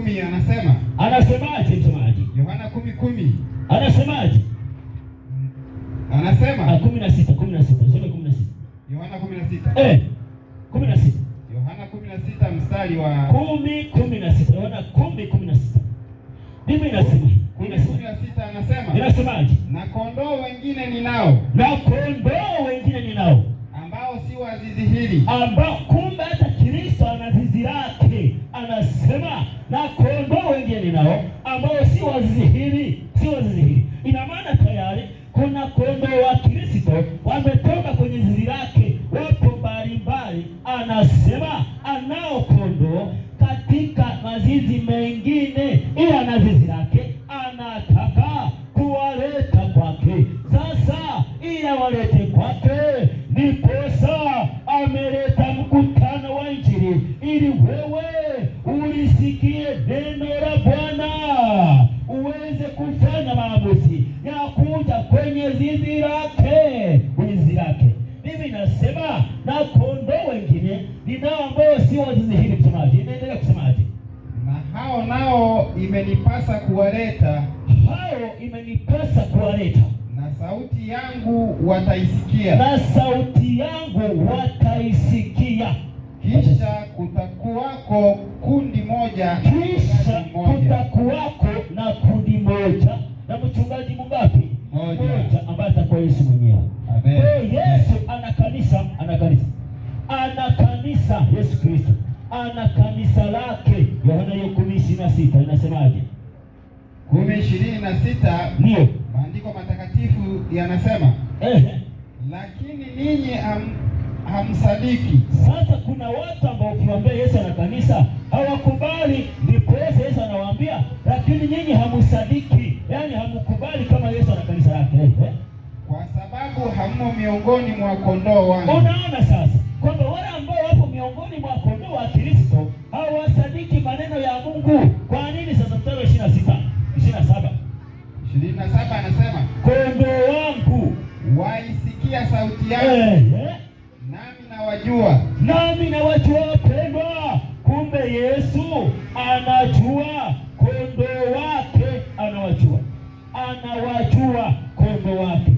10:10 anasema. Anasemaje msomaji? Yohana 10:10. Anasemaje? Anasema 16. Sema 16. Yohana 16. 16. Yohana 16 mstari wa 10:16. Yohana 10:16. Biblia inasema 16 anasema. Inasemaje? Na kondoo wengine ninao. Na kondoo wengine ninao. Ambao si wa zizi hili. Ambao kumbe hata Kristo ana zizi lake. Anasema na kondoo wengine ninao ambao si wa zizi hili, si wa zizi hili. Ina maana tayari kuna kondoo wa Kristo wametoka kwenye zizi lake, wapo mbalimbali. Anasema anao kondoo katika mazizi mengine, ila ana zizi lake, anataka kuwaleta kwake. Sasa ila walete kwake, ndiposa ameleta mkutano wa Injili ili wewe ulisikie neno la Bwana, uweze kufanya maamuzi ya kuja kwenye zizi lake, kwenye zizi lake. Mimi nasema na kondoo wengine ninao ambao si wa zizi hili. Msomaji, inaendelea kusemaje? Na hao nao imenipasa kuwaleta. Hao imenipasa kuwaleta. Na sauti yangu wataisikia. Na sauti yangu wataisikia. Kisha kutakuwako kundi moja. Kisha kutakuwako na kundi moja. Na mchungaji mungapi? Moja, ambaye atakuwa Yesu mwenyewe. Amen. Yesu ana kanisa, ana kanisa Yesu Kristo ana kanisa lake. Yohana 10:26 inasemaje? 10:26 ndio maandiko matakatifu yanasema. Lakini ninyi hamsadiki. Sasa kuna watu ambao ukiwaambia Yesu ana kanisa hawakubali, ndipo Yesu anawaambia lakini nyinyi hamsadiki, yaani hamkubali kama Yesu ana kanisa lake. Kwa sababu hammo miongoni mwa kondoo wangu. Unaona sasa kwamba wale ambao wapo miongoni mwa kondoo wa Kristo hawasadiki maneno ya Mungu. Kwa nini sasa? Mstari wa 27 anasema kondoo wangu waisikia sauti yangu, nami nawajua. Wapendwa, kumbe Yesu anajua kondoo wake, anawajua kondoo wake.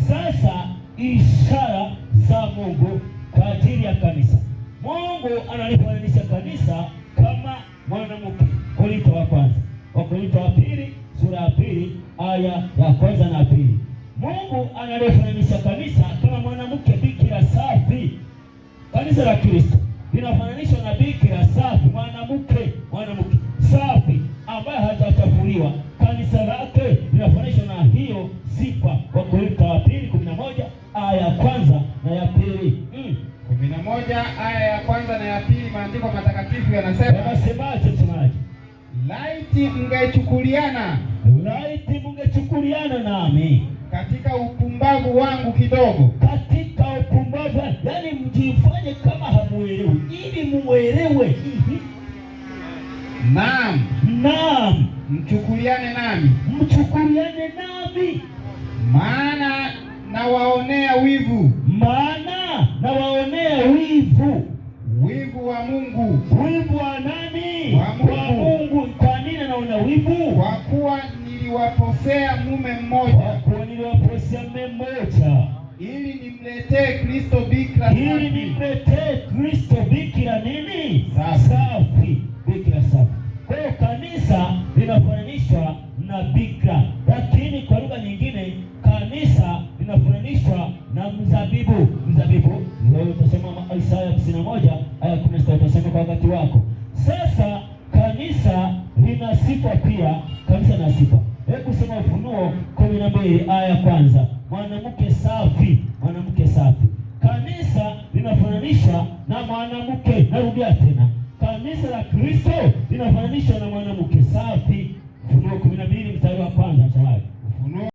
Sasa ishara za Mungu kwa ajili ya kanisa. Mungu analifananisha kanisa kama mwanamke. Korinto wa kwanza, Wakorintho wa pili sura ya 2 aya ya kwanza na pili. Mungu analifananisha kanisa kama mwanamke bikira safi. Kanisa la Kristo linafananishwa na bikira safi, mwanamke safi ambaye hajachafuliwa. Kanisa lake linafananishwa na hiyo sifa. Wakorintho wa pili 11 aya ya kwanza na ya pili. 11 aya ya kwanza na ya pili, maandiko matakatifu yanasema. Yanasemaje msomaji? Laiti mngechukuliana nami katika upumbavu wangu kidogo. Katika upumbavu, yaani mjifanye kama hamuelewi ili muelewe. Naam, mchukuliane nami. Maana nawaonea wivu. Wivu wa Mungu. Wivu wa nani? Wa Mungu. Kwa nini anaona wivu? Kwa kuwa niliwaposea mume mmoja. Ili nimletee Kristo bikira nini? Safi. Bikira safi. Kwa hiyo kanisa linafananishwa na bikira, lakini kwa lugha nyingine kanisa linafananishwa na mzabibu. Leo utasoma Isaya 51 aya 16, utasoma kwa wakati wako. Sasa kanisa lina sifa pia, kanisa na sifa. Hebu soma Ufunuo 12 aya ya kwanza. Mwanamke safi. Kanisa linafananishwa na mwanamke. Narudia tena, kanisa la Kristo linafananishwa na mwanamke safi. Ufunuo 12 mstari wa kwanza.